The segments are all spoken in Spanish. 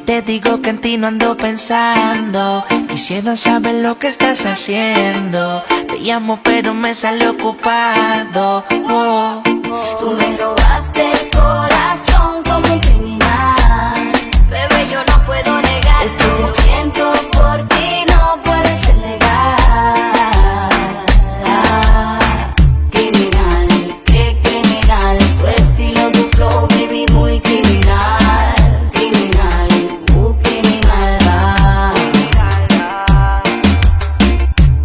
te digo que en ti no ando pensando, quisiera saber lo que estás haciendo. Te llamo pero me sale ocupado. Oh. Tú me robaste el corazón como un criminal. Bebé, yo no puedo negar esto que siento por ti, no puede ser legal. Criminal, qué criminal, tu estilo, tu flow, baby, muy criminal. Criminal, criminal.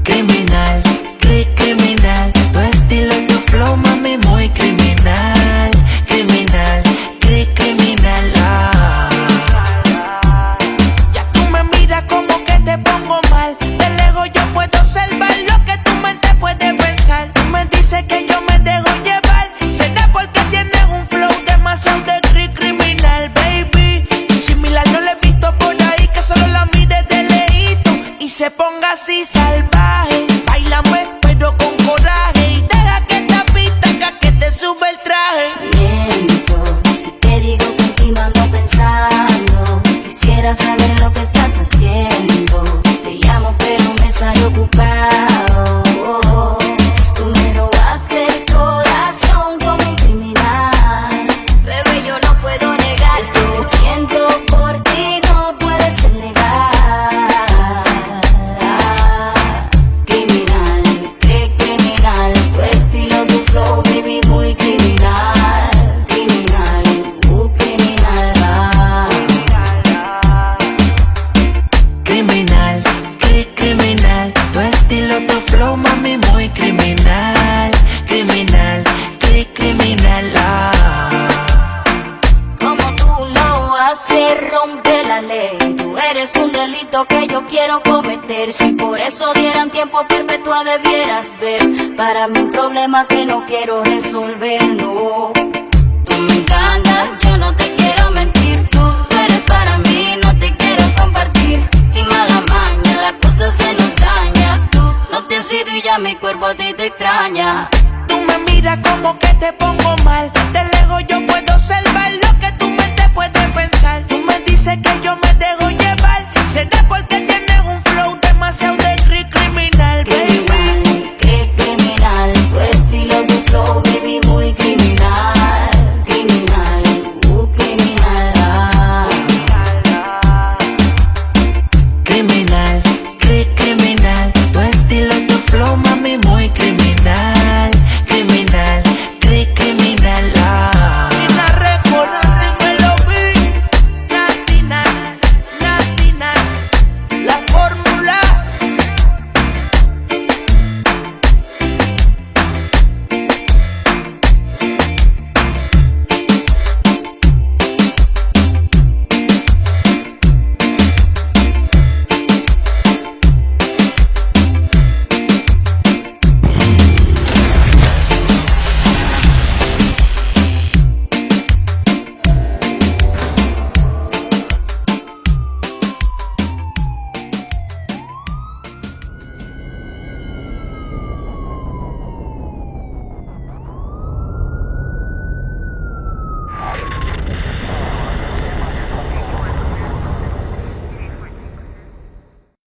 Criminal, criminal, tu estilo, tu flow, mami, muy criminal. Criminal, criminal. Ya tú me miras como que te pongo mal. De lejos yo puedo observar lo que tu mente puede pensar. Tú me dices que yo me dejo llevar, será porque tienes un flow demasiado de criminal, baby. Similar no le he visto por ahí, que solo la mire de lejito y se ponga así salvaje. Báilame pero con coraje y deja que esta pista haga que te sube el traje. Miento, si te digo que en ti no ando pensando, quisiera saber lo que estás haciendo. Te llamo pero me sale ocupado. Tú me robaste el corazón como un criminal. Bebé, yo no puedo negar esto que siento por ti, no puede ser legal. Criminal, criminal, tu estilo, tu flow, baby, muy criminal. Criminal, criminal. Criminal, criminal, tu estilo, tu flow, mami, muy criminal. Criminal, criminal. Como tú lo haces, rompe la ley. Tú eres un delito que yo quiero cometer. Si por eso dieran tiempo perpetua debieras ver. Para mí un problema que no quiero resolver, no. Tú me encantas, yo no te quiero mentir. Tú eres para mí, no te quiero compartir. Sin mala maña, la cosa se nos daña. Tú no te has ido y ya mi cuerpo a ti te extraña. Tú me miras como que te pongo mal. De lejos yo puedo observar lo que tu mente puede pensar. Tú me dices que yo me dejo llevar, será porque